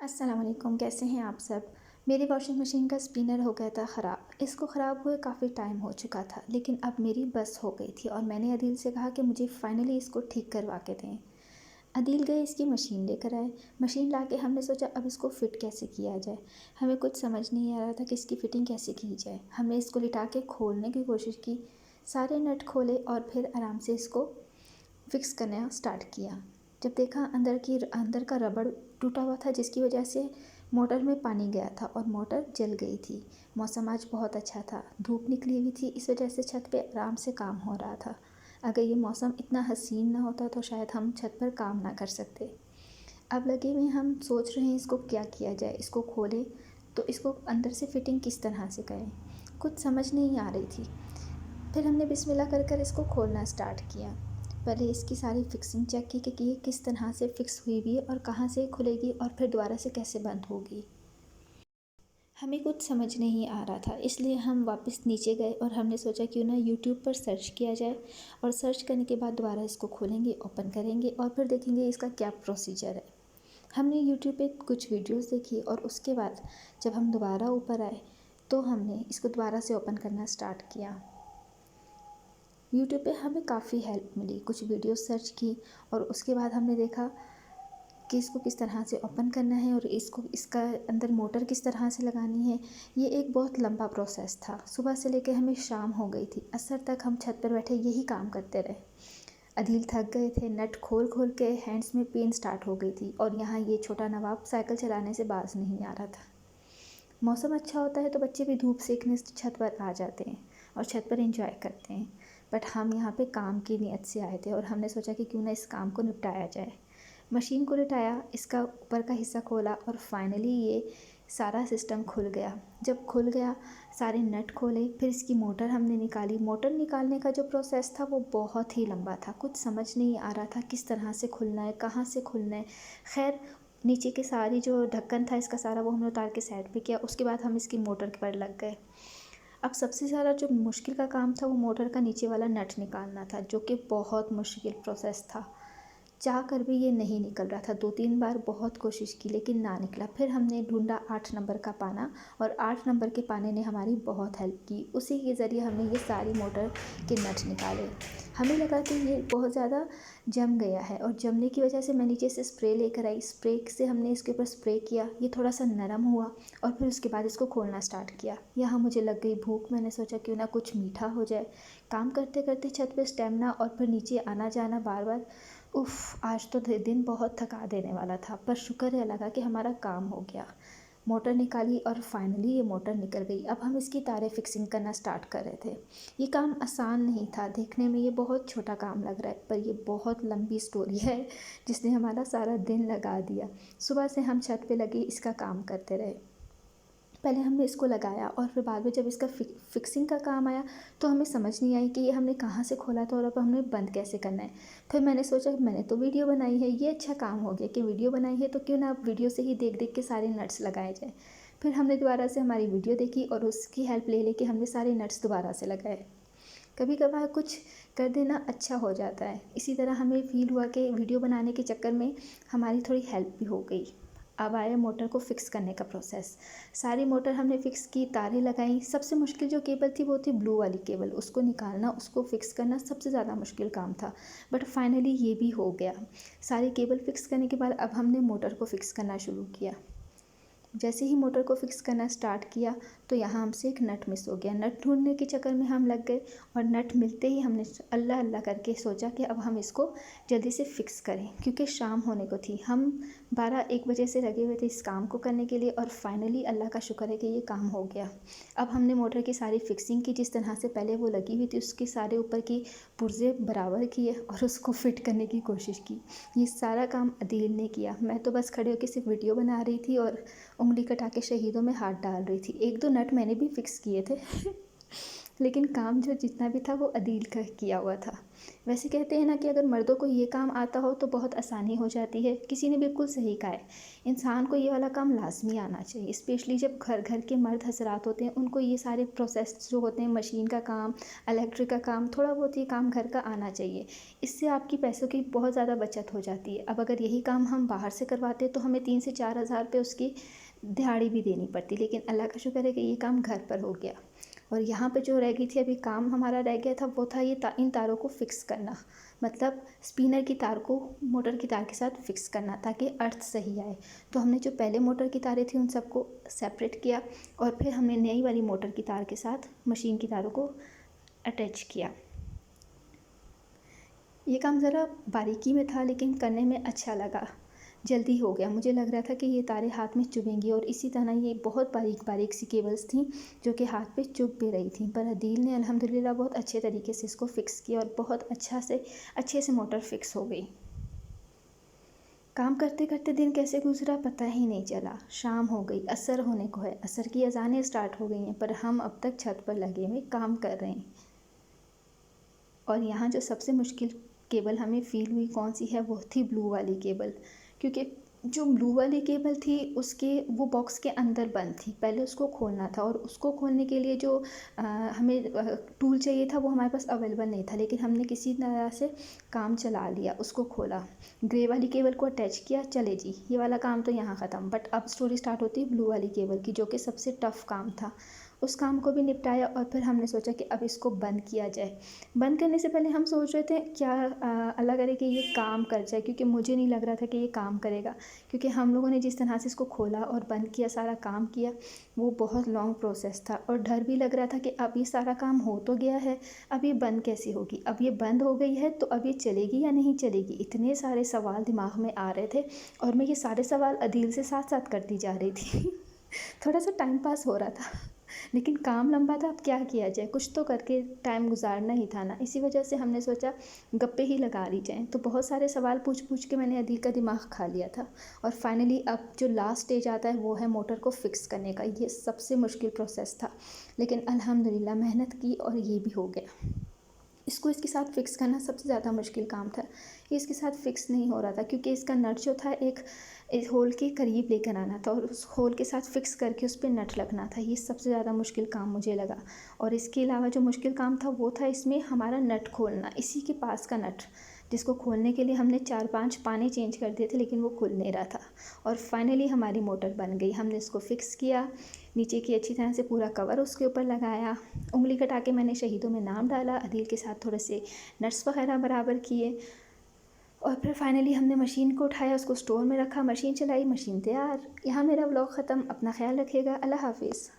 अस्सलाम वालेकुम, कैसे हैं आप सब। मेरी वॉशिंग मशीन का स्पिनर हो गया था ख़राब। इसको ख़राब हुए काफ़ी टाइम हो चुका था, लेकिन अब मेरी बस हो गई थी और मैंने अदील से कहा कि मुझे फ़ाइनली इसको ठीक करवा के दें। अदील गए, इसकी मशीन लेकर आए। मशीन ला के हमने सोचा अब इसको फ़िट कैसे किया जाए। हमें कुछ समझ नहीं आ रहा था कि इसकी फ़िटिंग कैसे की जाए। हमने इसको लिटा के खोलने की कोशिश की, सारे नट खोले और फिर आराम से इसको फ़िक्स करना स्टार्ट किया। जब देखा अंदर का रबड़ टूटा हुआ था, जिसकी वजह से मोटर में पानी गया था और मोटर जल गई थी। मौसम आज बहुत अच्छा था, धूप निकली हुई थी, इस वजह से छत पे आराम से काम हो रहा था। अगर ये मौसम इतना हसीन ना होता तो शायद हम छत पर काम ना कर सकते। अब लगे हुए हम सोच रहे हैं इसको क्या किया जाए। इसको खोलें तो इसको अंदर से फिटिंग किस तरह से करें, कुछ समझ नहीं आ रही थी। फिर हमने बिस्मिल्लाह कर कर इसको खोलना स्टार्ट किया। पहले इसकी सारी फिक्सिंग चेक की कि ये किस तरह से फ़िक्स हुई हुई है और कहाँ से खुलेगी और फिर दोबारा से कैसे बंद होगी। हमें कुछ समझ नहीं आ रहा था, इसलिए हम वापस नीचे गए और हमने सोचा क्यों ना यूट्यूब पर सर्च किया जाए और सर्च करने के बाद दोबारा इसको खोलेंगे, ओपन करेंगे और फिर देखेंगे इसका क्या प्रोसीजर है। हमने यूट्यूब पे कुछ वीडियोस देखी और उसके बाद जब हम दोबारा ऊपर आए तो हमने इसको दोबारा से ओपन करना स्टार्ट किया। यूट्यूब पे हमें काफ़ी हेल्प मिली, कुछ वीडियो सर्च की और उसके बाद हमने देखा कि इसको किस तरह से ओपन करना है और इसका अंदर मोटर किस तरह से लगानी है। ये एक बहुत लंबा प्रोसेस था। सुबह से लेकर हमें शाम हो गई थी, असर तक हम छत पर बैठे यही काम करते रहे। अदील थक गए थे, नट खोल खोल के हैंड्स में पेन स्टार्ट हो गई थी और यहाँ ये छोटा नवाब साइकिल चलाने से बाज नहीं आ रहा था। मौसम अच्छा होता है तो बच्चे भी धूप सेकने छत पर आ जाते हैं और छत पर एंजॉय करते हैं, बट हम यहाँ पे काम की नीयत से आए थे और हमने सोचा कि क्यों ना इस काम को निपटाया जाए। मशीन को लिटाया, इसका ऊपर का हिस्सा खोला और फाइनली ये सारा सिस्टम खुल गया। जब खुल गया, सारे नट खोले, फिर इसकी मोटर हमने निकाली। मोटर निकालने का जो प्रोसेस था वो बहुत ही लंबा था, कुछ समझ नहीं आ रहा था किस तरह से खुलना है, कहाँ से खुलना है। खैर, नीचे की सारी जो ढक्कन था इसका सारा वो हमने उतार के साइड पे किया। उसके बाद हम इसकी मोटर पर लग गए। अब सबसे ज़्यादा जो मुश्किल का काम था वो मोटर का नीचे वाला नट निकालना था, जो कि बहुत मुश्किल प्रोसेस था। चाह कर भी ये नहीं निकल रहा था, 2-3 बार बहुत कोशिश की लेकिन ना निकला। फिर हमने ढूंढा 8 नंबर का पाना और 8 नंबर के पाने ने हमारी बहुत हेल्प की। उसी के ज़रिए हमने ये सारी मोटर के नट निकाले। हमें लगा कि ये बहुत ज़्यादा जम गया है और जमने की वजह से मैं नीचे से स्प्रे लेकर आई। स्प्रे से हमने इसके ऊपर स्प्रे किया, ये थोड़ा सा नरम हुआ और फिर उसके बाद इसको खोलना स्टार्ट किया। यहाँ मुझे लग गई भूख, मैंने सोचा क्यों ना कुछ मीठा हो जाए। काम करते करते छत पे स्टेमिना और फिर नीचे आना जाना बार बार, उफ़, आज तो दिन बहुत थका देने वाला था, पर शुक्र है लगा कि हमारा काम हो गया। मोटर निकाली और फाइनली ये मोटर निकल गई। अब हम इसकी तारें फिक्सिंग करना स्टार्ट कर रहे थे। ये काम आसान नहीं था, देखने में ये बहुत छोटा काम लग रहा है, पर ये बहुत लंबी स्टोरी है जिसने हमारा सारा दिन लगा दिया। सुबह से हम छत पे लगे इसका काम करते रहे। पहले हमने इसको लगाया और फिर बाद में जब इसका फिक्सिंग का काम आया तो हमें समझ नहीं आई कि ये हमने कहाँ से खोला था और अब हमें बंद कैसे करना है। फिर मैंने सोचा मैंने तो वीडियो बनाई है, ये अच्छा काम हो गया कि वीडियो बनाई है, तो क्यों ना अब वीडियो से ही देख देख के सारे नट्स लगाए जाए। फिर हमने दोबारा से हमारी वीडियो देखी और उसकी हेल्प ले लेके हमने सारे नट्स दोबारा से लगाए। कभी कभार कुछ कर देना अच्छा हो जाता है। इसी तरह हमें फ़ील हुआ कि वीडियो बनाने के चक्कर में हमारी थोड़ी हेल्प भी हो गई। अब आया मोटर को फ़िक्स करने का प्रोसेस। सारी मोटर हमने फ़िक्स की, तारें लगाई। सबसे मुश्किल जो केबल थी वो थी ब्लू वाली केबल, उसको निकालना, उसको फ़िक्स करना सबसे ज़्यादा मुश्किल काम था, बट फाइनली ये भी हो गया। सारी केबल फ़िक्स करने के बाद अब हमने मोटर को फ़िक्स करना शुरू किया। जैसे ही मोटर को फ़िक्स करना स्टार्ट किया तो यहाँ हमसे एक नट मिस हो गया। नट ढूंढने के चक्कर में हम लग गए और नट मिलते ही हमने अल्लाह अल्लाह करके सोचा कि अब हम इसको जल्दी से फ़िक्स करें, क्योंकि शाम होने को थी। हम 12-1 बजे से लगे हुए थे इस काम को करने के लिए और फाइनली अल्लाह का शुक्र है कि ये काम हो गया। अब हमने मोटर की सारी फिक्सिंग की, जिस तरह से पहले वो लगी हुई थी उसके सारे ऊपर की पुर्जे बराबर किए और उसको फिट करने की कोशिश की। ये सारा काम अदील ने किया, मैं तो बस खड़े होकर सिर्फ वीडियो बना रही थी और उंगली कटा के शहीदों में हाथ डाल रही थी। 1-2 नट मैंने भी फिक्स किए थे लेकिन काम जो जितना भी था वो अदील का किया हुआ था। वैसे कहते हैं ना कि अगर मर्दों को ये काम आता हो तो बहुत आसानी हो जाती है। किसी ने बिल्कुल सही कहा है, इंसान को ये वाला काम लाज़मी आना चाहिए। स्पेशली जब घर घर के मर्द हज़रात होते हैं, उनको ये सारे प्रोसेस जो होते हैं, मशीन का काम, इलेक्ट्रिक का काम, थोड़ा बहुत ये काम घर का आना चाहिए। इससे आपकी पैसों की बहुत ज़्यादा बचत हो जाती है। अब अगर यही काम हम बाहर से करवाते तो हमें 3 से 4 हज़ार रुपये उसकी दिहाड़ी भी देनी पड़ती, लेकिन अल्लाह का शुक्र है कि ये काम घर पर हो गया। और यहाँ पे जो रह गई थी अभी काम हमारा रह गया था, वो था ये इन तारों को फिक्स करना। मतलब स्पिनर की तार को मोटर की तार के साथ फिक्स करना ताकि अर्थ सही आए। तो हमने जो पहले मोटर की तारें थी उन सबको सेपरेट किया और फिर हमने नई वाली मोटर की तार के साथ मशीन की तारों को अटैच किया। ये काम ज़रा बारीकी में था लेकिन करने में अच्छा लगा, जल्दी हो गया। मुझे लग रहा था कि ये तारें हाथ में चुभेंगी और इसी तरह ये बहुत बारीक बारीक सी केबल्स थी जो कि हाथ पे चुभ भी रही थी, पर अदील ने अल्हम्दुलिल्लाह बहुत अच्छे तरीके से इसको फ़िक्स किया और बहुत अच्छे से मोटर फ़िक्स हो गई। काम करते करते दिन कैसे गुजरा पता ही नहीं चला। शाम हो गई, असर होने को है, असर की अज़ानें स्टार्ट हो गई हैं, पर हम अब तक छत पर लगे हुए काम कर रहे हैं। और यहाँ जो सबसे मुश्किल केबल हमें फ़ील हुई कौन सी है, वो थी ब्लू वाली केबल। क्योंकि जो ब्लू वाली केबल थी उसके वो बॉक्स के अंदर बंद थी, पहले उसको खोलना था और उसको खोलने के लिए जो हमें टूल चाहिए था वो हमारे पास अवेलेबल नहीं था, लेकिन हमने किसी तरह से काम चला लिया, उसको खोला, ग्रे वाली केबल को अटैच किया, चले जी ये वाला काम तो यहाँ ख़त्म। बट अब स्टोरी स्टार्ट होती है ब्लू वाली केबल की, जो कि सबसे टफ़ काम था। उस काम को भी निपटाया और फिर हमने सोचा कि अब इसको बंद किया जाए। बंद करने से पहले हम सोच रहे थे क्या अल्लाह करे कि ये काम कर जाए, क्योंकि मुझे नहीं लग रहा था कि ये काम करेगा। क्योंकि हम लोगों ने जिस तरह से इसको खोला और बंद किया, सारा काम किया, वो बहुत लॉन्ग प्रोसेस था और डर भी लग रहा था कि अब ये सारा काम हो तो गया है, अब ये बंद कैसे होगी, अब ये बंद हो गई है तो अब ये चलेगी या नहीं चलेगी। इतने सारे सवाल दिमाग में आ रहे थे और मैं ये सारे सवाल अदील से साथ साथ करती जा रही थी। थोड़ा सा टाइम पास हो रहा था, लेकिन काम लंबा था, अब क्या किया जाए, कुछ तो करके टाइम गुजारना ही था ना। इसी वजह से हमने सोचा गप्पे ही लगा ली जाएँ। तो बहुत सारे सवाल पूछ पूछ के मैंने अदील का दिमाग खा लिया था और फाइनली अब जो लास्ट स्टेज आता है वो है मोटर को फ़िक्स करने का। ये सबसे मुश्किल प्रोसेस था, लेकिन अल्हम्दुलिल्लाह मेहनत की और ये भी हो गया। इसको इसके साथ फ़िक्स करना सबसे ज़्यादा मुश्किल काम था। ये इसके साथ फ़िक्स नहीं हो रहा था क्योंकि इसका नट जो था एक होल के करीब लेकर आना था और उस होल के साथ फ़िक्स करके उस पे नट लगना था। ये सबसे ज़्यादा मुश्किल काम मुझे लगा। और इसके अलावा जो मुश्किल काम था वो था इसमें हमारा नट खोलना, इसी के पास का नट, जिसको खोलने के लिए हमने 4-5 पाने चेंज कर दिए थे लेकिन वो खुल नहीं रहा था। और फाइनली हमारी मोटर बन गई। हमने इसको फ़िक्स किया, नीचे की अच्छी तरह से पूरा कवर उसके ऊपर लगाया, उंगली कटा के मैंने शहीदों में नाम डाला, अदील के साथ थोड़े से नट्स वगैरह बराबर किए और फिर फाइनली हमने मशीन को उठाया, उसको स्टोर में रखा, मशीन चलाई, मशीन तैयार। यहाँ मेरा व्लॉग ख़त्म। अपना ख्याल रखिएगा। अल्लाह हाफिज़।